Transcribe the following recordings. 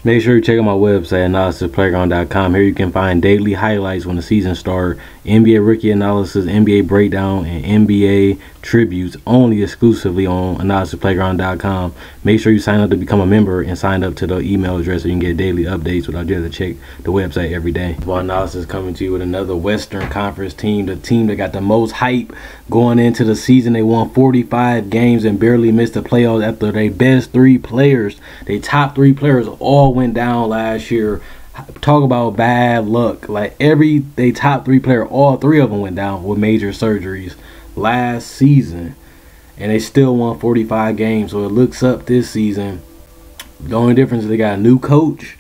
Make sure you check out my website, analysisplayground.com. Here you can find daily highlights when the season starts, NBA rookie analysis, NBA breakdown, and NBA tributes only exclusively on analysisplayground.com. Make sure you sign up to become a member and sign up to the email address so you can get daily updates without you having to check the website every day. Well, Analysis coming to you with another Western Conference team, the team that got the most hype going into the season. They won 45 games and barely missed the playoffs after their best three players, they top three players, all went down last year. Talk about bad luck. Like they top three player, all three of them went down with major surgeries last season, and they still won 45 games. So it looks up this season. The only difference is they got a new coach.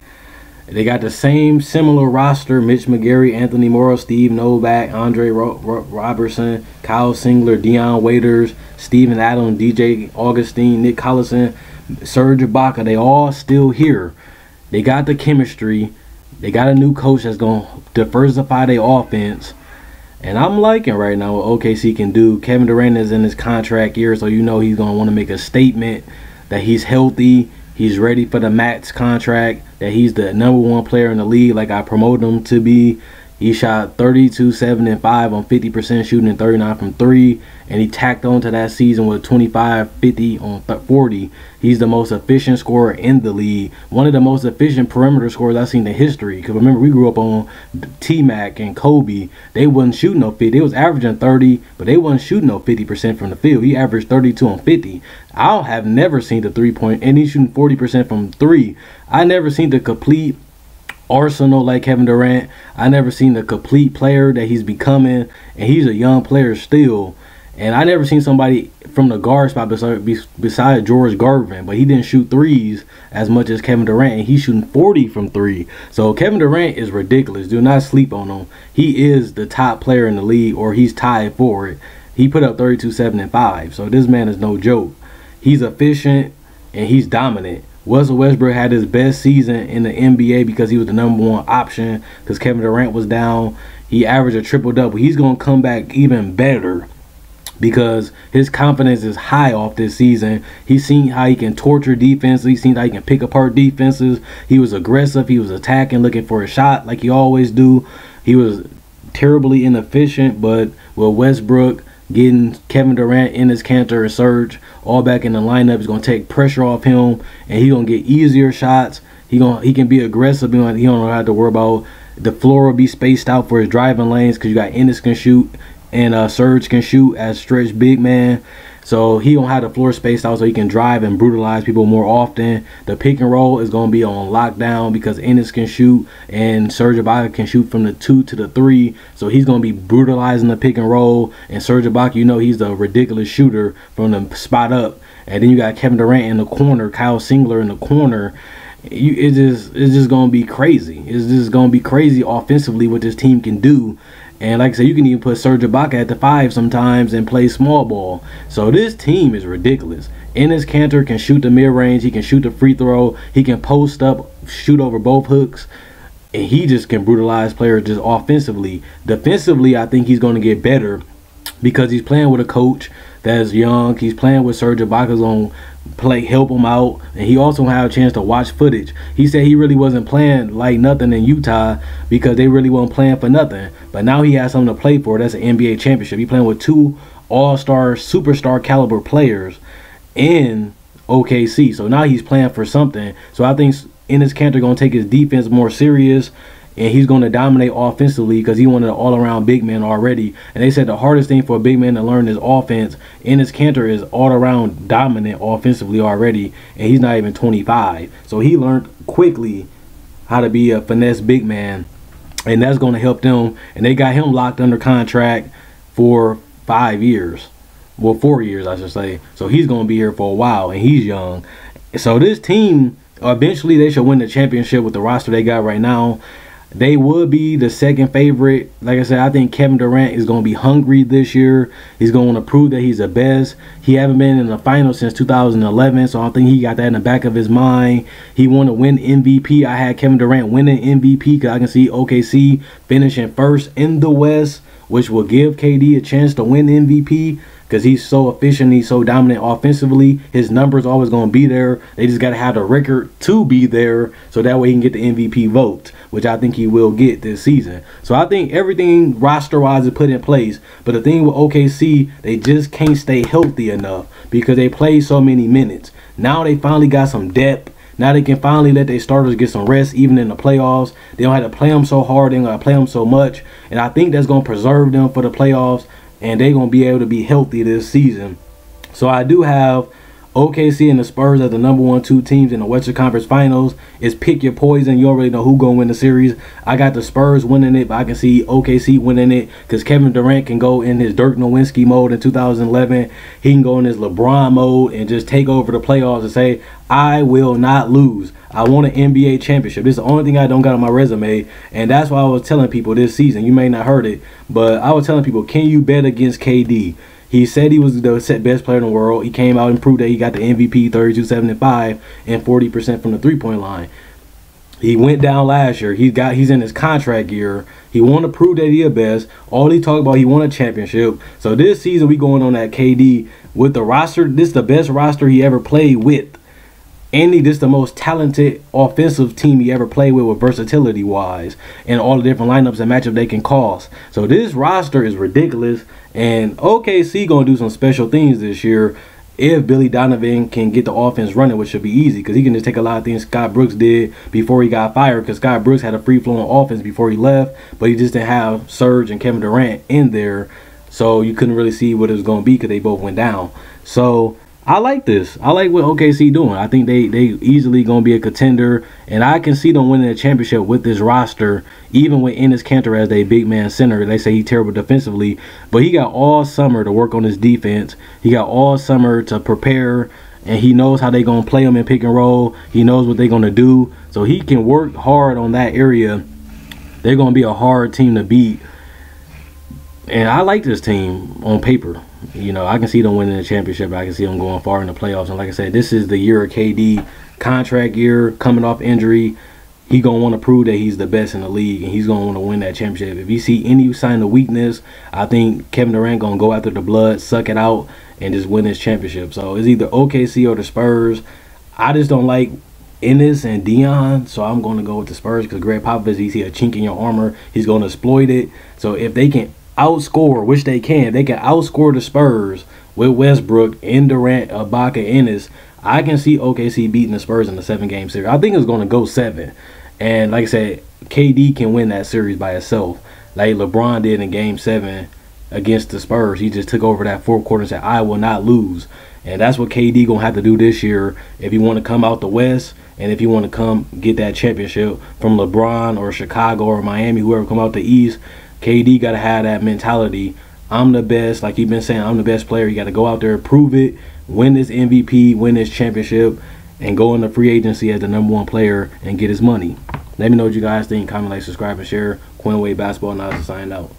They got the similar roster: Mitch McGary, Anthony Morrow, Steve Novak, Andre Robertson, Kyle Singler, Dion Waiters, Steven Adams, DJ Augustine, Nick Collison, Serge Ibaka. They all still here. They got the chemistry. They got a new coach that's going to diversify their offense. And I'm liking right now what OKC can do. Kevin Durant is in his contract year, so you know he's going to want to make a statement that he's healthy, he's ready for the max contract, that he's the #1 player in the league like I promoted him to be. He shot 32, 7, and 5 on 50% shooting and 39 from 3. And he tacked on to that season with 25, 50 on 40. He's the most efficient scorer in the league. One of the most efficient perimeter scorers I've seen in history. Because remember, we grew up on T-Mac and Kobe. They wasn't shooting no 50. They was averaging 30, but they wasn't shooting no 50% from the field. He averaged 32 on 50. I have never seen the three-point, and he's shooting 40% from 3. I never seen the complete arsenal like Kevin Durant. I never seen the complete player that he's becoming, and he's a young player still. And I never seen somebody from the guard spot besides George Gervin, but he didn't shoot threes as much as Kevin Durant, and he's shooting 40 from 3. So Kevin Durant is ridiculous. Do not sleep on him. He is the top player in the league, or he's tied for it. He put up 32, 7, and 5. So this man is no joke. He's efficient and he's dominant. Russell Westbrook had his best season in the NBA because he was the #1 option because Kevin Durant was down. He averaged a triple-double. He's going to come back even better because his confidence is high off this season. He's seen how he can torture defense. He's seen how he can pick apart defenses. He was aggressive. He was attacking, looking for a shot like he always do. He was terribly inefficient, but with Westbrook getting Kevin Durant, Enes Kanter, and Serge all back in the lineup is going to take pressure off him, and he's going to get easier shots. He can be aggressive. He don't have to worry about the floor will be spaced out for his driving lanes because you got Enes can shoot and Serge can shoot as stretch big man. So he don't have the floor spaced out so he can drive and brutalize people more often. The pick and roll is going to be on lockdown because Enes can shoot and Serge Ibaka can shoot from the 2 to the 3. So he's going to be brutalizing the pick and roll. And Serge Ibaka, you know, he's the ridiculous shooter from the spot up. And then you got Kevin Durant in the corner, Kyle Singler in the corner. It's just going to be crazy. It's just going to be crazy offensively what this team can do. And like I said, you can even put Serge Ibaka at the 5 sometimes and play small ball. So this team is ridiculous. Enes Kanter can shoot the mid-range. He can shoot the free throw. He can post up, shoot over both hooks. And he just can brutalize players just offensively. Defensively, I think he's going to get better because he's playing with a coach that's young. He's playing with Serge Ibaka's on help him out, and he also had a chance to watch footage. He said he really wasn't playing like nothing in Utah because they really weren't playing for nothing, but now he has something to play for. That's an NBA championship. He's playing with 2 all-star superstar caliber players in OKC, so now he's playing for something. So I think Enes Kanter going to take his defense more serious, and he's going to dominate offensively because he wanted an all-around big man already. And they said the hardest thing for a big man to learn is offense. Enes Kanter is all-around dominant offensively already, and he's not even 25. So he learned quickly how to be a finesse big man, and that's going to help them. And they got him locked under contract for 5 years. Well, 4 years, I should say. So he's going to be here for a while, and he's young. So this team, eventually they should win the championship with the roster they got right now. They would be the second favorite. Like I said, I think Kevin Durant is going to be hungry this year. He's going to prove that he's the best. He haven't been in the finals since 2011, so I think he got that in the back of his mind. He want to win MVP. I had Kevin Durant winning MVP because I can see OKC finishing first in the West, which will give KD a chance to win MVP because he's so efficient, he's so dominant offensively. His numbers always going to be there. They just got to have the record to be there, so that way he can get the MVP vote, which I think he will get this season. So I think everything roster-wise is put in place. But the thing with OKC, they just can't stay healthy enough because they play so many minutes. Now they finally got some depth. Now they can finally let their starters get some rest, even in the playoffs. They don't have to play them so hard. They don't have to play them so much. And I think that's going to preserve them for the playoffs. And they're going to be able to be healthy this season. So I do have OKC and the Spurs as the number 1-2 teams in the Western Conference Finals. It's pick your poison. You already know who's going to win the series. I got the Spurs winning it, but I can see OKC winning it because Kevin Durant can go in his Dirk Nowitzki mode in 2011. He can go in his LeBron mode and just take over the playoffs and say, I will not lose. I want an NBA championship. This is the only thing I don't got on my resume, and that's why I was telling people this season. You may not heard it, but I was telling people, can you bet against KD? He said he was the best player in the world. He came out and proved that he got the MVP, 32-75, and 40% from the three-point line. He went down last year. He's in his contract year. He want to prove that he the best. All he talked about, he won a championship. So this season we going on that KD with the roster. This is the best roster he ever played with. And this is the most talented offensive team he ever played with versatility-wise, and all the different lineups and matchups they can cause. So this roster is ridiculous, and OKC going to do some special things this year if Billy Donovan can get the offense running, which should be easy because he can just take a lot of things Scott Brooks did before he got fired, because Scott Brooks had a free-flowing offense before he left, but he just didn't have Serge and Kevin Durant in there, so you couldn't really see what it was going to be because they both went down. So I like this. I like what OKC doing. I think they easily going to be a contender, and I can see them winning a championship with this roster, even with Enes Kanter as their big man center. They say he's terrible defensively, but he got all summer to work on his defense. He got all summer to prepare, and he knows how they going to play him in pick and roll. He knows what they're going to do, so he can work hard on that area. They're going to be a hard team to beat, and I like this team on paper. You know, I can see them winning the championship. I can see them going far in the playoffs. And like I said, this is the year of KD, contract year, coming off injury. He going to want to prove that he's the best in the league, and he's going to want to win that championship. If you see any sign of weakness, I think Kevin Durant going to go after the blood, suck it out, and just win this championship. So it's either OKC or the Spurs. I just don't like Enes and Dion, so I'm going to go with the Spurs because Greg Popovich, he see a chink in your armor. He's going to exploit it. So if they can outscore, which they can outscore the Spurs with Westbrook and Durant, Ibaka, Ennis. I can see OKC beating the Spurs in the 7-game series. I think it's going to go 7. And like I said, KD can win that series by itself, like LeBron did in Game 7 against the Spurs. He just took over that fourth quarter and said, I will not lose. And that's what KD going to have to do this year if he want to come out the West, and if he want to come get that championship from LeBron or Chicago or Miami, whoever come out the East. KD got to have that mentality. I'm the best. Like you've been saying, I'm the best player. You got to go out there, prove it, win this MVP, win this championship, and go into free agency as the #1 player and get his money. Let me know what you guys think. Comment, like, subscribe, and share. Quinn Wade Basketball Analysis signing out.